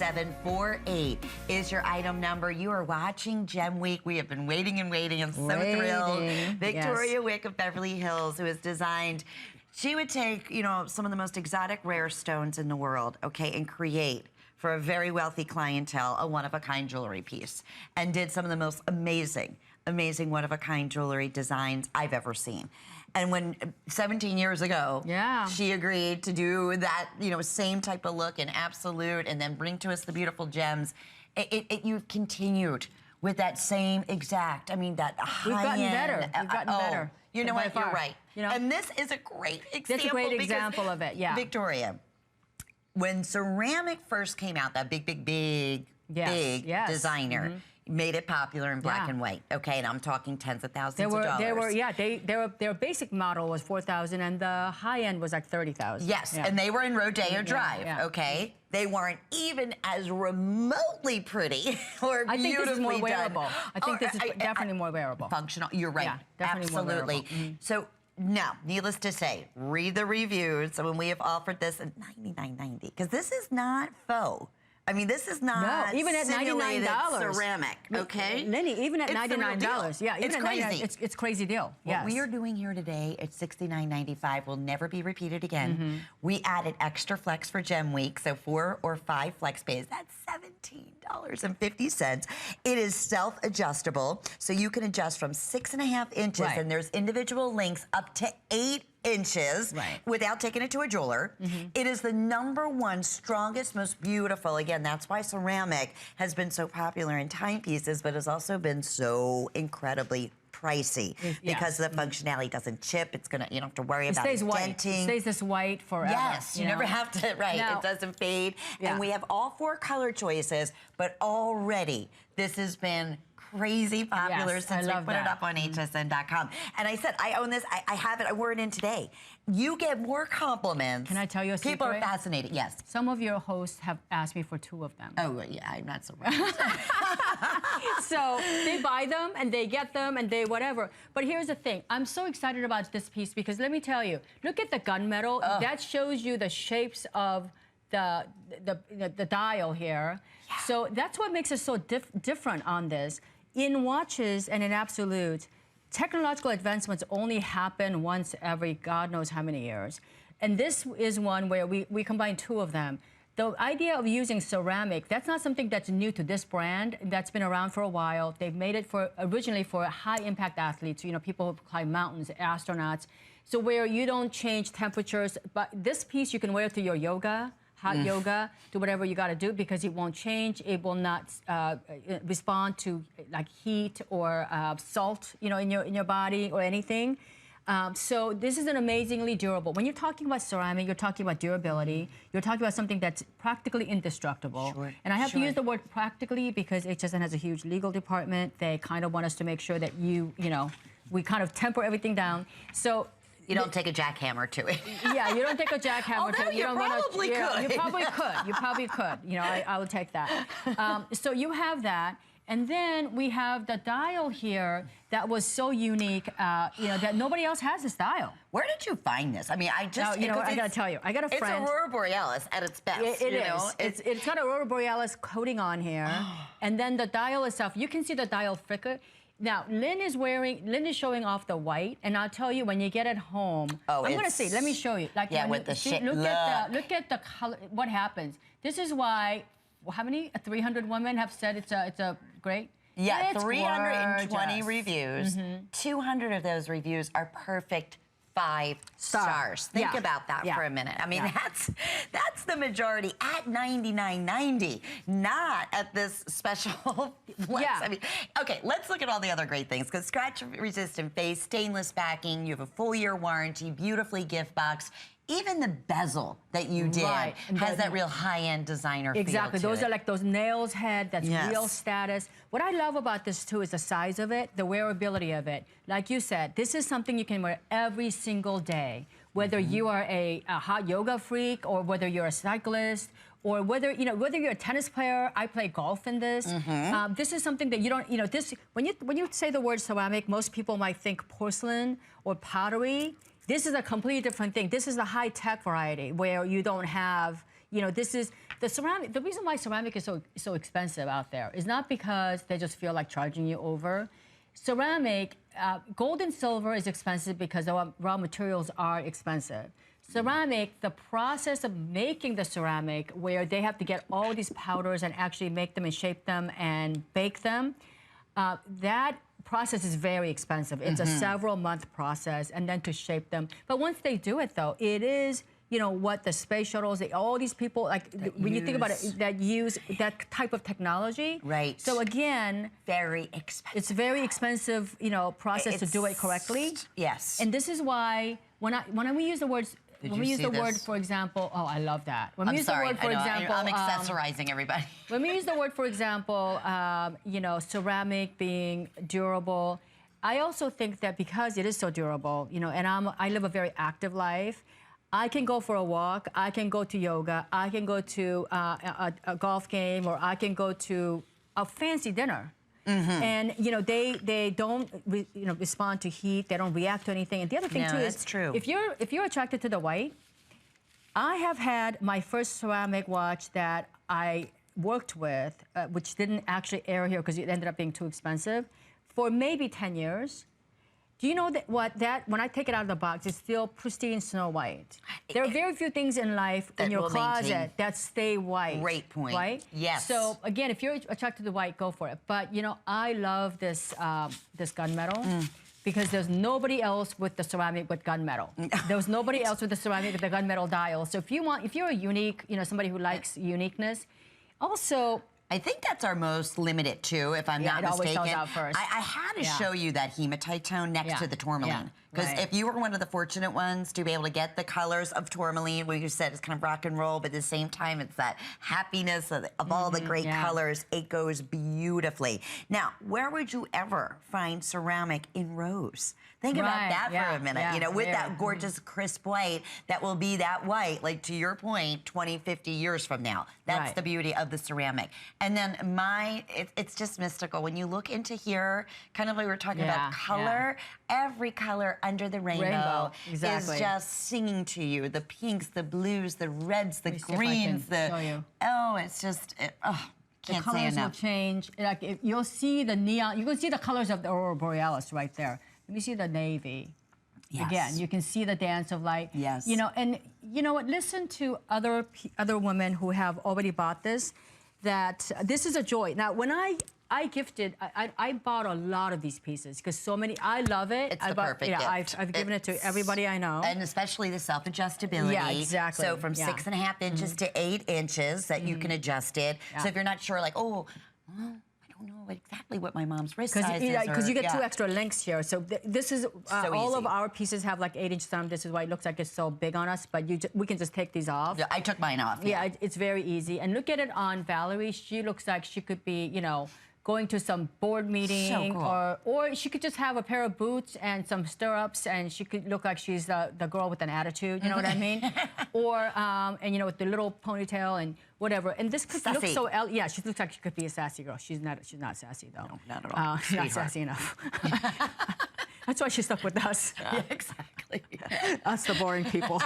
8748 is your item number. You are watching Gem Week. We have been waiting and waiting. I'm so thrilled. Victoria Wieck of Beverly Hills, who has designed, she would take, you know, some of the most exotic rare stones in the world, okay, and create for a very wealthy clientele a one-of-a-kind jewelry piece, and did some of the most amazing one-of-a-kind jewelry designs I've ever seen. And when 17 years ago, she agreed to do that, you know, same type of look in absolute, and then bring to us the beautiful gems, you've continued with that same exact, I mean, that high-end. We've gotten better. We've gotten better. You know what? You're right. You know, and this is a great example. It's a great example of it, yeah. Victoria, when ceramic first came out, that big designer, made it popular in black and white. Okay, and I'm talking tens of thousands of dollars. Their basic model was $4,000, and the high end was like $30,000. Yes, and they were in Rodeo Drive. Okay, they weren't even as remotely pretty or beautifully done. I think this is more wearable. I think this is definitely more wearable. Functional. You're right. Yeah, definitely absolutely. More wearable. So. Now, needless to say, read the reviews. So when we have offered this at $99.90, because this is not faux. I mean, this is not even at $99 ceramic, okay? Lenny, even at $99, yeah, even it's at crazy. It's crazy deal. What we are doing here today at $69.95 will never be repeated again. We added extra flex for Gem Week, so 4 or 5 flex pays. That's $17.50. It is self-adjustable, so you can adjust from 6.5 inches, and there's individual links up to 8 inches without taking it to a jeweler. It is the #1 strongest, most beautiful. Again, that's why ceramic has been so popular in timepieces, but has also been so incredibly pricey because the functionality doesn't chip. It's gonna, you don't have to worry about it denting. It stays this white forever. Yes, you never have to, it doesn't fade. And we have all 4 color choices, but already this has been crazy popular since we put it up on hsn.com. And I said, I own this, I have it, I wore it in today. You get more compliments. Can I tell you a secret? People are fascinated, yes. Some of your hosts have asked me for 2 of them. Oh, yeah, I'm not surprised. So they buy them and they get them and they whatever. But here's the thing, I'm so excited about this piece because let me tell you, look at the gunmetal. That shows you the shapes of the dial here. So that's what makes it so different on this. In watches and in absolute, technological advancements only happen once every God knows how many years. And this is one where we combine 2 of them. The idea of using ceramic, that's not something that's new to this brand. That's been around for a while. They've made it originally for high-impact athletes, you know, people who climb mountains, astronauts. So where you don't change temperatures, but this piece you can wear to your yoga, hot yoga, to whatever you got to do because it won't change. It will not respond to like heat or salt, you know, in your body or anything. So this is an amazingly durable. When you're talking about ceramic, you're talking about durability. You're talking about something that's practically indestructible. And I have to use the word practically because HSN has a huge legal department. They kind of want us to make sure that you know, we kind of temper everything down. So. You don't take a jackhammer to it. Yeah, you don't take a jackhammer to it. You probably could. You probably could. You probably could. You know, I would take that. So you have that. And then we have the dial here that was so unique, you know, that nobody else has this dial. Where did you find this? I mean, I just... you know, I got to tell you. I got a friend... It's Aurora Borealis at its best, It is. It's got Aurora Borealis coating on here. And then the dial itself, you can see the dial flicker. Now, Lynn is showing off the white, and I'll tell you when you get it home. I'm gonna see. Let me show you. Like, with the shape. Look at the color. What happens? This is why. How many? 300 women have said it's a great. Yeah, 320 reviews. 200 of those reviews are perfect 5 stars. Think about that for a minute. I mean, that's the majority at $99.90, not at this special flex. I mean, okay, let's look at all the other great things, because scratch-resistant face, stainless backing, you have a full-year warranty, beautifully gift box. Even the bezel that you did has that real high-end designer feel to it. Those are like those nails head, that's real status. What I love about this too is the size of it, the wearability of it. Like you said, this is something you can wear every single day. Whether you are a hot yoga freak or whether you're a cyclist or whether you're a tennis player. I play golf in this. This is something that you don't, this, when you say the word ceramic, most people might think porcelain or pottery. This is a completely different thing. This is the high-tech variety where you don't have, you know, this is the ceramic. The reason why ceramic is so expensive out there is not because they just feel like charging you over. Ceramic, gold and silver is expensive because the raw materials are expensive. Ceramic, the process of making the ceramic, where they have to get all these powders and actually make them and shape them and bake them, that process is very expensive. It's a several-month process, and then to shape them. But once they do it, though, it is, you know, what the space shuttles, all these people, like, when you think about it, that use that type of technology. Right. So again, very expensive. It's very expensive, you know, process to do it correctly. Yes. And this is why when we use the words, when we use the word, for example, oh, I love that. When we use the word, for example, I'm accessorizing everybody. When we use the word, for example, you know, ceramic being durable, I also think that because it is so durable, you know, and I live a very active life. I can go for a walk, I can go to yoga, I can go to a golf game, or I can go to a fancy dinner. And you know, they don't respond to heat, they don't react to anything. And the other thing too is, true. if you're attracted to the white, I have had my first ceramic watch that I worked with, which didn't actually air here because it ended up being too expensive, for maybe 10 years. Do you know that when I take it out of the box, it's still pristine snow white? There are very few things in life in your closet that stay white. Great point. Right? Yes. So again, if you're attracted to white, go for it. But you know, I love this this gunmetal. Because there's nobody else with the ceramic with gunmetal. There's nobody else with the ceramic with the gunmetal dial. So if you're a unique, you know, somebody who likes uniqueness, also. I think that's our most limited too, if I'm not mistaken. It always sells out first. I had to show you that hematite tone next to the tourmaline. Because if you were one of the fortunate ones to be able to get the colors of tourmaline, where you said it's kind of rock and roll, but at the same time it's that happiness of all the great colors, it goes beautifully. Now, where would you ever find ceramic in rose? Think about that for a minute, you know, with that gorgeous crisp white that will be that white, like to your point, 20, 50 years from now. That's the beauty of the ceramic. And then it's just mystical. When you look into here, kind of like we were talking about color, every color under the rainbow is just singing to you. The pinks, the blues, the reds, the greens, it's just, can't say enough. The colors will change. Like, you'll see the neon, you can see the colors of the Aurora Borealis right there. Let me see the navy. Yes. Again, you can see the dance of light. Yes. You know, and you know what? Listen to other women who have already bought this. That this is a joy. Now, when I gifted, I bought a lot of these pieces because so many. I love it. It's the perfect gift. I've given it to everybody I know, and especially the self-adjustability. Yeah, exactly. So from 6.5 inches to 8 inches that you can adjust it. So if you're not sure, like, oh. Well, I don't know exactly what my mom's wrist size is. Because you get 2 extra links here. So this is, all of our pieces have like 8-inch thumb. This is why it looks like it's so big on us, but we can just take these off. Yeah, I took mine off. Yeah, it's very easy. And look at it on Valerie. She looks like she could be, you know, going to some board meeting, or she could just have a pair of boots and some stirrups, and she could look like she's the girl with an attitude. You know what I mean? Or and you know, with the little ponytail and whatever. And this could look so she looks like she could be a sassy girl. She's not sassy though. No, not at all. She's not sassy enough. That's why she's stuck with us. Yeah, exactly. Us, the boring people.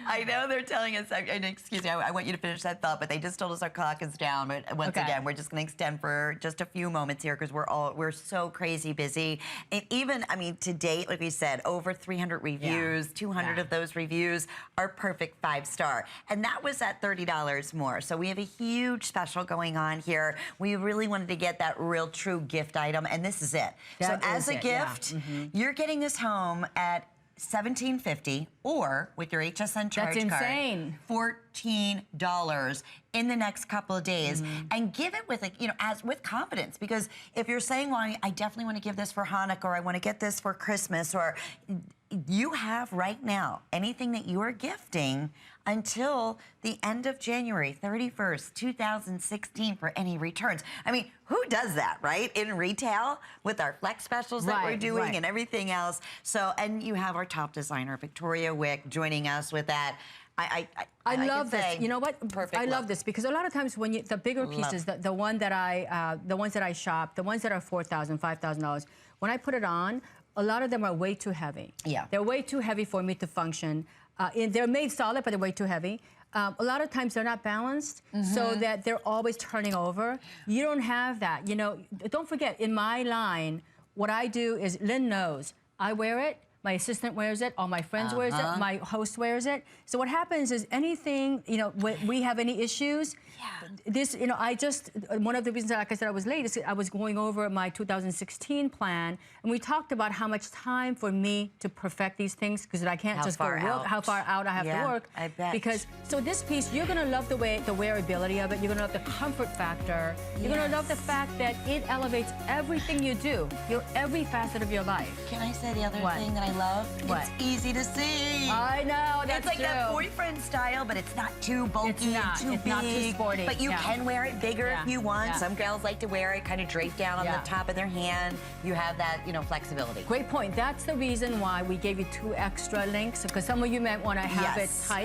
I know they're telling us, and excuse me, I want you to finish that thought, but they just told us our clock is down. But once again, we're just going to extend for just a few moments here because we're so crazy busy. And even, I mean, to date, like we said, over 300 reviews, 200 of those reviews are perfect 5-star. And that was at $30 more. So we have a huge special going on here. We really wanted to get that real true gift item, and this is it. So as a gift, you're getting this home at $17.50, or with your HSN charge card, $14 in the next couple of days, and give it with with confidence. Because if you're saying, well, I definitely want to give this for Hanukkah, or I want to get this for Christmas, or you have right now anything that you are gifting until the end of January 31st, 2016 for any returns. I mean, who does that, right? In retail with our flex specials that we're doing and everything else. So, and you have our top designer, Victoria Wieck, joining us with that. I love this. You know what? Perfect. I love this because a lot of times when the bigger pieces, the ones that I shop, the ones that are $4,000, $5,000, when I put it on, a lot of them are way too heavy. Yeah. They're way too heavy for me to function. they're made solid, but they're way too heavy. A lot of times they're not balanced, so that they're always turning over. You don't have that. You know, don't forget, in my line, what I do is, Lynn knows, I wear it, my assistant wears it, all my friends wears it, my host wears it. So what happens is anything, you know, when we have any issues, this, you know, one of the reasons, like I said, I was late is I was going over my 2016 plan, and we talked about how much time for me to perfect these things, because I can't just go how far out I have to work. I bet. Because, so this piece, you're gonna love the wearability of it, you're gonna love the comfort factor, you're gonna love the fact that it elevates everything you do, every facet of your life. Can I say the other thing that I love? What? It's easy to see. I know, that's It's like true. that boyfriend style, but it's not too bulky and too big. Not too sporty. But you can wear it bigger if you want. Yeah. Some girls like to wear it kind of draped down on the top of their hand. You have that, you know, flexibility. Great point. That's the reason why we gave you 2 extra links, because some of you might want to have it tight.